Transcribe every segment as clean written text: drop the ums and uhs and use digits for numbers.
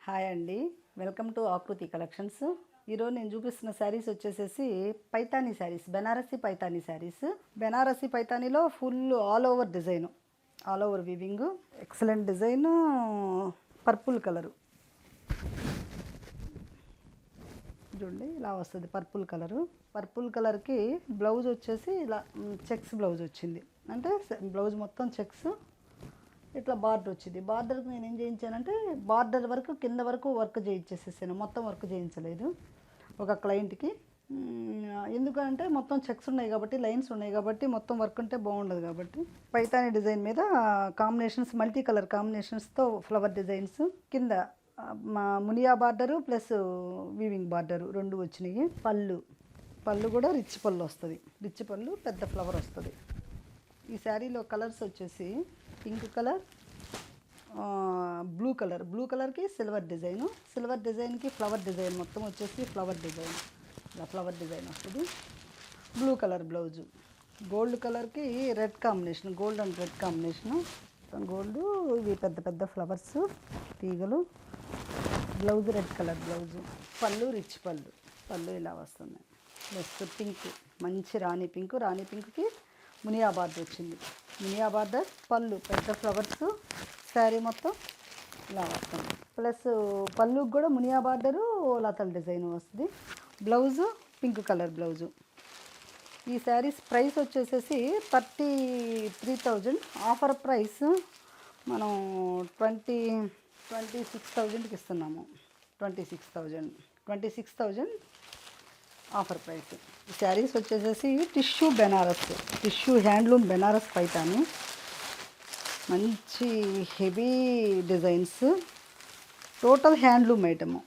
Hi అండి, welcome to ఆకృతి collections. ఈరోజు నేను చూపిస్తున్న శారీస్ వచ్చేసేసి పైతానీ శారీస్, బెనారసీ పైతానీ శారీస్. బెనారసీ పైతానీలో full all over design, all over weaving, excellent design, purple colour చూడండి ఇలా వస్తుంది. పర్పుల్ కలరు, పర్పుల్ కలర్కి బ్లౌజ్ వచ్చేసి ఇలా చెక్స్ బ్లౌజ్ వచ్చింది. అంటే బ్లౌజ్ మొత్తం చెక్స్, ఇట్లా బార్డర్ వచ్చింది. బార్డర్కి నేను ఏం చేయించానంటే బార్డర్ వరకు కింద వరకు వర్క్ చేయించేసేసాను, మొత్తం వర్క్ చేయించలేదు ఒక క్లయింట్కి. ఎందుకంటే మొత్తం చెక్స్ ఉన్నాయి కాబట్టి, లైన్స్ ఉన్నాయి కాబట్టి, మొత్తం వర్క్ ఉంటే బాగుండదు కాబట్టి పైతానీ డిజైన్ మీద కాంబినేషన్స్, మల్టీ కలర్ కాంబినేషన్స్తో ఫ్లవర్ డిజైన్స్, కింద Muniya border plus weaving border రెండు వచ్చినాయి. పళ్ళు కూడా రిచ్ పళ్ళు వస్తుంది, రిచ్ పళ్ళు, పెద్ద ఫ్లవర్ వస్తుంది. ఈ శారీలో కలర్స్ వచ్చేసి pink colour, blue colour, blue కలర్కి సిల్వర్ డిజైను, సిల్వర్ డిజైన్కి ఫ్లవర్ డిజైన్, మొత్తం వచ్చేసి ఫ్లవర్ డిజైన్, ఇలా ఫ్లవర్ డిజైన్ వస్తుంది. బ్లూ కలర్ బ్లౌజు, గోల్డ్ కలర్కి red combination, gold and red combination, gold, ఇవి పెద్ద పెద్ద ఫ్లవర్స్ తీగలు. బ్లౌజ్ రెడ్ కలర్ బ్లౌజు, పళ్ళు రిచ్ పళ్ళు ఇలా వస్తుంది. నెక్స్ట్ పింక్, మంచి రాణి పింక్, రాణి పింక్కి మునియా బార్డర్ వచ్చింది, మునియా బార్డర్, పళ్ళు పెద్ద ఫ్లవర్స్, శారీ మొత్తం ఇలా వస్తుంది. ప్లస్ పళ్ళుకి కూడా మునియా బార్డరు, లతల డిజైన్ వస్తుంది. Blouse pink colour blouse. ఈ శారీస్ ప్రైస్ వచ్చేసేసి 33,000. ఆఫర్ ప్రైస్ మనం 26,000కి ఇస్తున్నాము. 26,000 ఆఫర్ ప్రైస్. ఈ శారీస్ వచ్చేసేసి tissue Banaras, tissue handloom Banaras Paithani, మంచి heavy designs, total handloom item,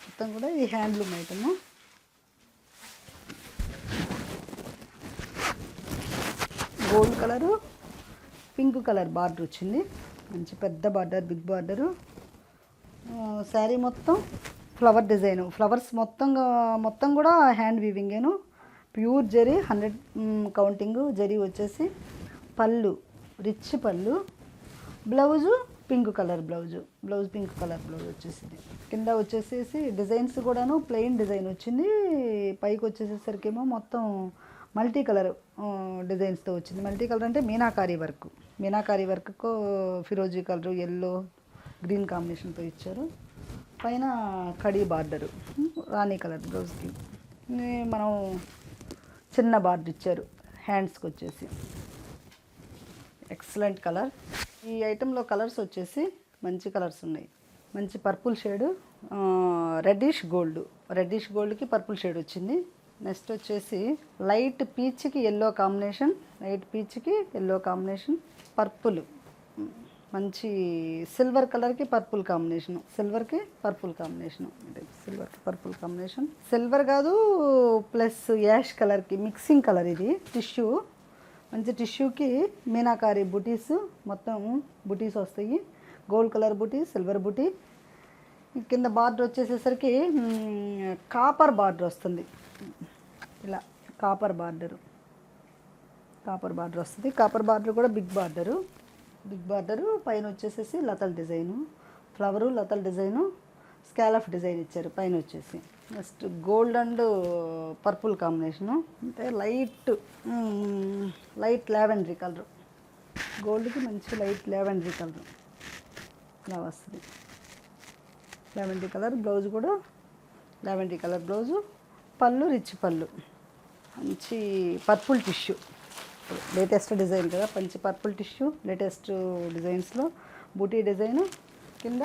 మొత్తం కూడా ఈ handloom item. Gold colour, pink colour border వచ్చింది, మంచి పెద్ద బార్డర్, బిగ్ బార్డరు. శారీ మొత్తం ఫ్లవర్ డిజైను, ఫ్లవర్స్ మొత్తం కూడా హ్యాండ్ వీవింగేను, ప్యూర్ జరీ, 100 కౌంటింగ్ జరీ వచ్చేసి. పళ్ళు రిచ్ పళ్ళు, blouse pink colour blouse pink colour blouse వచ్చేసింది. కింద వచ్చేసేసి డిజైన్స్ కూడాను ప్లెయిన్ డిజైన్ వచ్చింది, పైకి వచ్చేసేసరికి ఏమో మొత్తం మల్టీ కలర్ డిజైన్స్తో వచ్చింది. మల్టీ కలర్ అంటే మీనాకారీ వర్క్కు ఫిరోజీ కలరు, ఎల్లో, గ్రీన్ కాంబినేషన్తో ఇచ్చారు. పైన కడీ బార్డరు, రాణి కలర్ బ్లౌజ్కి మనం చిన్న బార్డర్ ఇచ్చారు హ్యాండ్స్కి వచ్చేసి. Excellent colour. ఈ ఐటెంలో కలర్స్ వచ్చేసి మంచి కలర్స్ ఉన్నాయి. మంచి పర్పుల్ షేడు, రెడ్డిష్ గోల్డ్కి పర్పుల్ షేడ్ వచ్చింది. నెక్స్ట్ వచ్చేసి లైట్ పీచ్కి ఎల్లో కాంబినేషన్, పర్పుల్, మంచి సిల్వర్ కలర్కి పర్పుల్ కాంబినేషను, సిల్వర్కి పర్పుల్ కాంబినేషన్, సిల్వర్ కాదు ప్లస్ యాష్ కలర్కి మిక్సింగ్ కలర్. ఇది టిష్యూ, మంచి టిష్యూకి మీనాకారీ బుటీస్, మొత్తం బుటీస్ వస్తాయి. గోల్డ్ కలర్ బుటీ, సిల్వర్ బుటీ. కింద బార్డర్ వచ్చేసేసరికి కాపర్ బార్డర్ వస్తుంది, ఇలా కాపర్ బార్డర్ వస్తుంది. కాపర్ బార్డర్ కూడా బిగ్ బార్డరు, పైన వచ్చేసేసి లతల డిజైను, ఫ్లవరు, లతల డిజైను, స్కాలఫ్ డిజైన్ ఇచ్చారు పైన వచ్చేసి. Next gold and purple combination, అంటే లైట్ లావెండరీ కలరు, గోల్డ్కి మంచి లైట్ లావెండరీ కలరు ఇలా వస్తుంది. లావెండరీ కలర్ బ్లౌజ్ కూడా లావెండరీ కలర్ బ్లౌజు. పళ్ళు రిచ్ పళ్ళు, మంచి పర్పుల్ టిష్యూ, లేటెస్ట్ డిజైన్ కదా, మంచి పర్పుల్ టిష్యూ, లేటెస్ట్ డిజైన్స్లో బూటీ డిజైను. కింద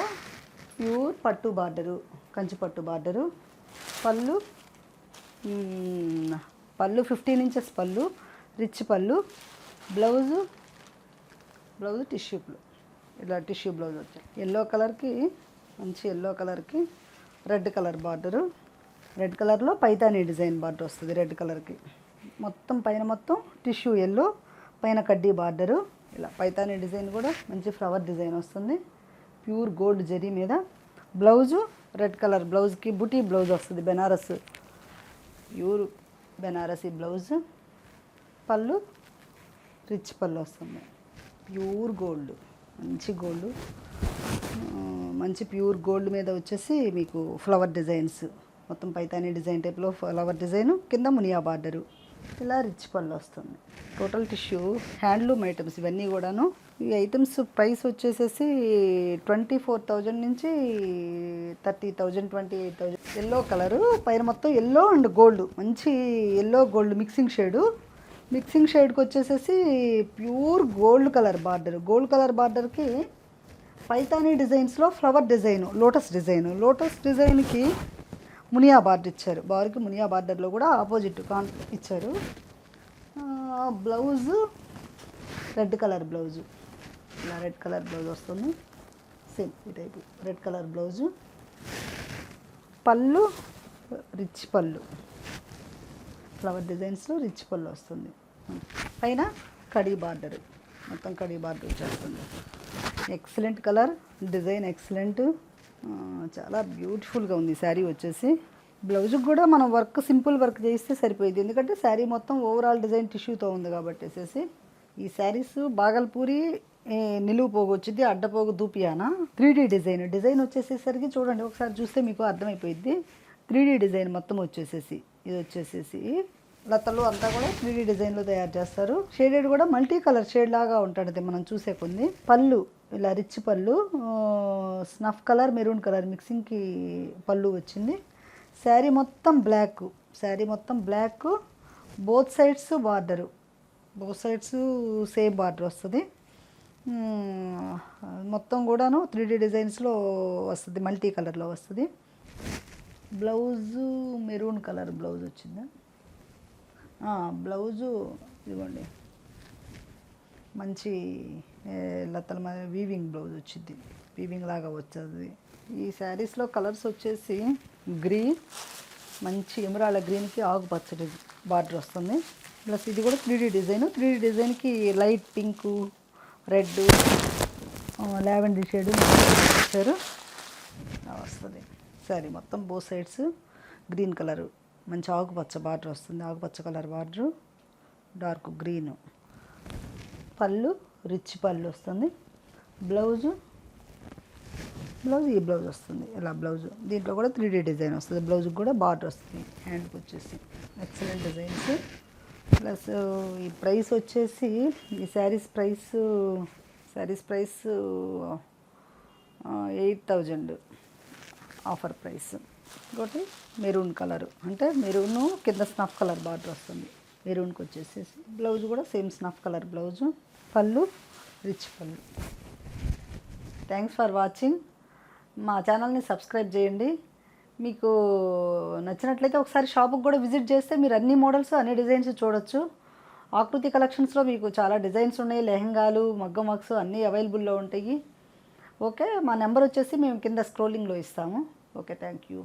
ప్యూర్ పట్టు బార్డరు, కంచి పట్టు బార్డరు. పళ్ళు 15 ఇంచెస్ పళ్ళు, రిచ్ పళ్ళు. బ్లౌజు టిష్యూ, ఇలా టిష్యూ బ్లౌజ్ వచ్చాయి. ఎల్లో కలర్కి రెడ్ కలర్ బార్డరు, రెడ్ కలర్లో పైతానీ డిజైన్ బార్డర్ వస్తుంది. రెడ్ కలర్కి మొత్తం పైన మొత్తం టిష్యూ ఎల్లో, పైన కడ్డీ బార్డరు. ఇలా పైతానీ డిజైన్ కూడా మంచి ఫ్లవర్ డిజైన్ వస్తుంది, ప్యూర్ గోల్డ్ జరీ మీద. బ్లౌజు రెడ్ కలర్ బ్లౌజ్కి బుటీ బ్లౌజ్ వస్తుంది, ప్యూర్ బెనారసీ బ్లౌజ్. పళ్ళు రిచ్ పళ్ళు వస్తుంది, ప్యూర్ గోల్డ్, మంచి గోల్డ్, మంచి ప్యూర్ గోల్డ్ మీద వచ్చేసి మీకు ఫ్లవర్ డిజైన్స్, మొత్తం పైతానీ డిజైన్ టైప్లో ఫ్లవర్ డిజైన్, కింద మునియా బార్డరు, ఇలా రిచ్ పళ్ళు వస్తుంది. టోటల్ టిష్యూ హ్యాండ్లూమ్ ఐటమ్స్ ఇవన్నీ కూడాను. ఈ ఐటమ్స్ ప్రైస్ వచ్చేసేసి 24,000 నుంచి 30,000, 28,000. ఎల్లో కలరు పైన మొత్తం ఎల్లో అండ్ గోల్డ్, మంచి yellow gold mixing shade. Mixing షేడ్కి వచ్చేసేసి pure gold colour border. Gold colour బార్డర్కి పైతానీ డిజైన్స్లో ఫ్లవర్ డిజైను, లోటస్ డిజైన్కి మునియా బార్డర్ ఇచ్చారు. బార్కి మునియా బార్డర్లో కూడా ఆపోజిట్ ఇచ్చారు. బ్లౌజు రెడ్ కలర్ బ్లౌజు, ఇలా రెడ్ కలర్ బ్లౌజ్ వస్తుంది. సేమ్ ఈ టైపు రెడ్ కలర్ బ్లౌజు. పళ్ళు రిచ్ పళ్ళు, ఫ్లవర్ డిజైన్స్లో రిచ్ పళ్ళు వస్తుంది. పైన కడీ బార్డర్, మొత్తం కడీ బార్డర్ వచ్చేస్తుంది. ఎక్సలెంట్ కలర్, డిజైన్ ఎక్సలెంట్, చాలా బ్యూటిఫుల్గా ఉంది శారీ వచ్చేసి. బ్లౌజ్కి కూడా మనం వర్క్ సింపుల్ వర్క్ చేస్తే సరిపోయింది, ఎందుకంటే శారీ మొత్తం ఓవరాల్ డిజైన్ టిష్యూతో ఉంది కాబట్టి. ఈ శారీస్ బాగల్పూరి నిలువు పోగు వచ్చింది, అడ్డపోగు దూపియానా 3D డిజైన్ వచ్చేసేసరికి చూడండి, ఒకసారి చూస్తే మీకు అర్థమైపోయింది. 3D డిజైన్ మొత్తం వచ్చేసేసి, ఇది వచ్చేసేసి లతలు అంతా కూడా 3D డిజైన్లో తయారు చేస్తారు. షేడెడ్ కూడా మల్టీ కలర్ షేడ్ లాగా ఉంటుంది మనం చూసే కొన్ని. పళ్ళు ఇలా రిచ్ పళ్ళు, స్నఫ్ కలర్ మెరూన్ కలర్ మిక్సింగ్కి పళ్ళు వచ్చింది. శారీ మొత్తం black, both sides border, both sides same border వస్తుంది. మొత్తం కూడాను 3D డిజైన్స్లో వస్తుంది, మల్టీ కలర్లో వస్తుంది. బ్లౌజు మెరూన్ కలర్ బ్లౌజ్ వచ్చింది. బ్లౌజు ఇదిగోండి, మంచి లతల మీద వీవింగ్ బ్లౌజ్ వచ్చింది, వీవింగ్ లాగా వచ్చేది. ఈ శారీస్లో కలర్స్ వచ్చేసి గ్రీన్, మంచి ఎమరాల్డ్ గ్రీన్కి ఆకుపచ్చడి బార్డర్ వస్తుంది. ప్లస్ ఇది కూడా 3D డిజైన్. 3D డిజైన్కి light pink, red, lavender shade ఇచ్చారు వస్తుంది. శారీ మొత్తం బోత్ సైడ్స్ గ్రీన్ కలరు, మంచి ఆకుపచ్చ బార్డర్ వస్తుంది, ఆకుపచ్చ కలర్ బార్డరు, డార్క్ గ్రీను. పళ్ళు రిచ్ పళ్ళు వస్తుంది. బ్లౌజు ఈ బ్లౌజ్ వస్తుంది, ఇలా బ్లౌజు. దీంట్లో కూడా 3D డిజైన్ వస్తుంది, బ్లౌజ్కి కూడా బార్డర్ వస్తుంది. హ్యాండ్కి వచ్చేసి ఎక్సలెంట్ డిజైన్స్. ప్లస్ ఈ ప్రైస్ వచ్చేసి, ఈ శారీస్ ప్రైస్ 8,000 ఆఫర్ ప్రైస్. ఇంకోటి మెరూన్ కలరు, అంటే మెరూను కింద స్నఫ్ కలర్ బార్డర్ వస్తుంది. మెరూన్కి వచ్చేసేసి బ్లౌజ్ కూడా సేమ్ స్నఫ్ కలర్ బ్లౌజు. పళ్ళు రిచ్ పళ్ళు. Thanks for watching. మా ఛానల్ని సబ్స్క్రైబ్ చేయండి. మీకు నచ్చినట్లయితే ఒకసారి షాప్కి కూడా విజిట్ చేస్తే మీరు అన్ని మోడల్స్, అన్ని డిజైన్స్ చూడొచ్చు. ఆకృతి కలెక్షన్స్లో మీకు చాలా డిజైన్స్ ఉన్నాయి, లెహంగాలు, మగ్గం వర్క్స్ అన్నీ అవైలబుల్లో ఉంటాయి. ఓకే, మా నెంబర్ వచ్చేసి మేము కింద స్క్రోలింగ్లో ఇస్తాము. Okay, thank you.